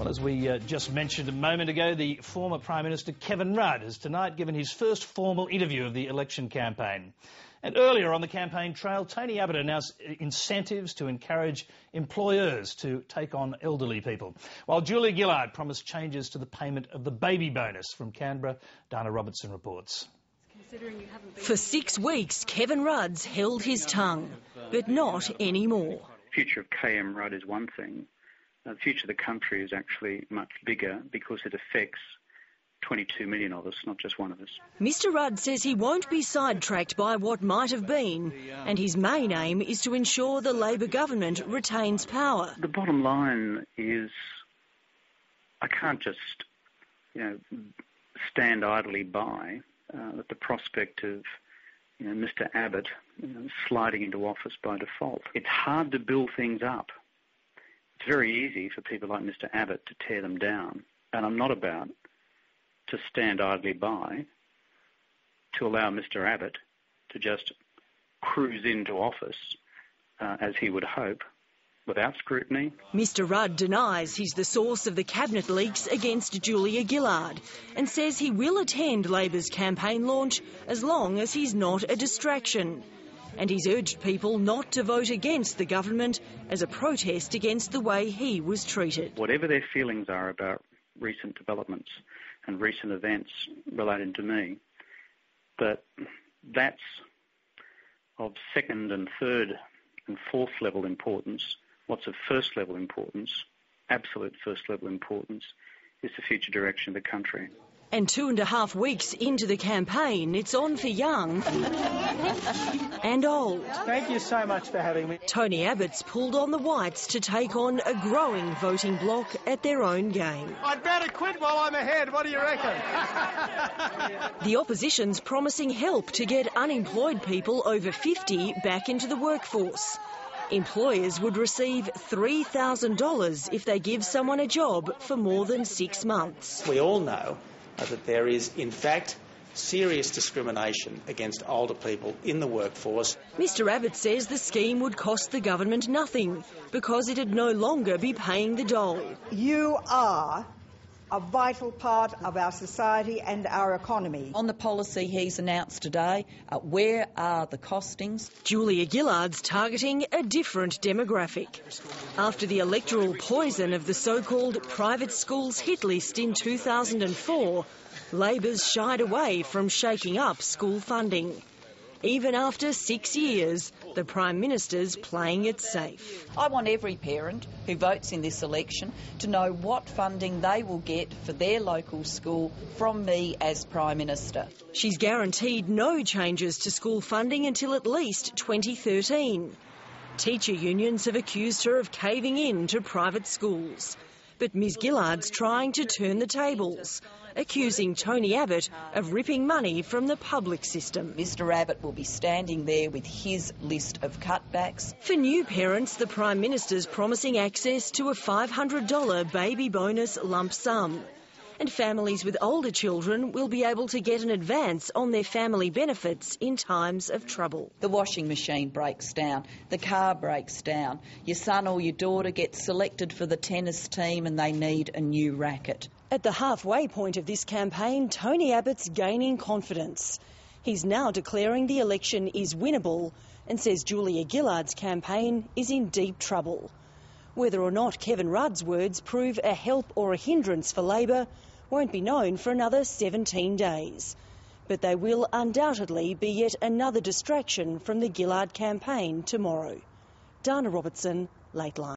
Well, as we just mentioned a moment ago, the former Prime Minister Kevin Rudd has tonight given his first formal interview of the election campaign. And earlier on the campaign trail, Tony Abbott announced incentives to encourage employers to take on elderly people, while Julia Gillard promised changes to the payment of the baby bonus. From Canberra, Dana Robertson reports. For 6 weeks, Kevin Rudd's held his tongue, but not anymore. The future of KM Rudd is one thing. The future of the country is actually much bigger because it affects 22 million of us, not just one of us. Mr Rudd says he won't be sidetracked by what might have been, and his main aim is to ensure the Labor government retains power. The bottom line is I can't just, stand idly by at the prospect of Mr Abbott sliding into office by default. It's hard to build things up. It's very easy for people like Mr Abbott to tear them down, and I'm not about to stand idly by to allow Mr Abbott to just cruise into office, as he would hope, without scrutiny. Mr Rudd denies he's the source of the cabinet leaks against Julia Gillard and says he will attend Labor's campaign launch as long as he's not a distraction. And he's urged people not to vote against the government as a protest against the way he was treated. Whatever their feelings are about recent developments and recent events relating to me, but that's of second and third and fourth level importance. What's of first level importance, absolute first level importance, is the future direction of the country. And 2.5 weeks into the campaign, it's on for young and old. Thank you so much for having me. Tony Abbott's pulled on the whites to take on a growing voting bloc at their own game. I'd better quit while I'm ahead. What do you reckon? The opposition's promising help to get unemployed people over 50 back into the workforce. Employers would receive $3,000 if they give someone a job for more than 6 months. We all know that there is, in fact, serious discrimination against older people in the workforce. Mr Abbott says the scheme would cost the government nothing because it'd no longer be paying the dole. You are a vital part of our society and our economy. On the policy he's announced today, where are the costings? Julia Gillard's targeting a different demographic. After the electoral poison of the so-called private schools hit list in 2004, Labor's shied away from shaking up school funding. Even after 6 years, the Prime Minister's playing it safe. I want every parent who votes in this election to know what funding they will get for their local school from me as Prime Minister. She's guaranteed no changes to school funding until at least 2013. Teacher unions have accused her of caving in to private schools. But Ms Gillard's trying to turn the tables, accusing Tony Abbott of ripping money from the public system. Mr Abbott will be standing there with his list of cutbacks. For new parents, the Prime Minister's promising access to a $500 baby bonus lump sum. And families with older children will be able to get an advance on their family benefits in times of trouble. The washing machine breaks down, the car breaks down, your son or your daughter gets selected for the tennis team and they need a new racket. At the halfway point of this campaign, Tony Abbott's gaining confidence. He's now declaring the election is winnable and says Julia Gillard's campaign is in deep trouble. Whether or not Kevin Rudd's words prove a help or a hindrance for Labor won't be known for another 17 days. But they will undoubtedly be yet another distraction from the Gillard campaign tomorrow. Dana Robertson, Lateline.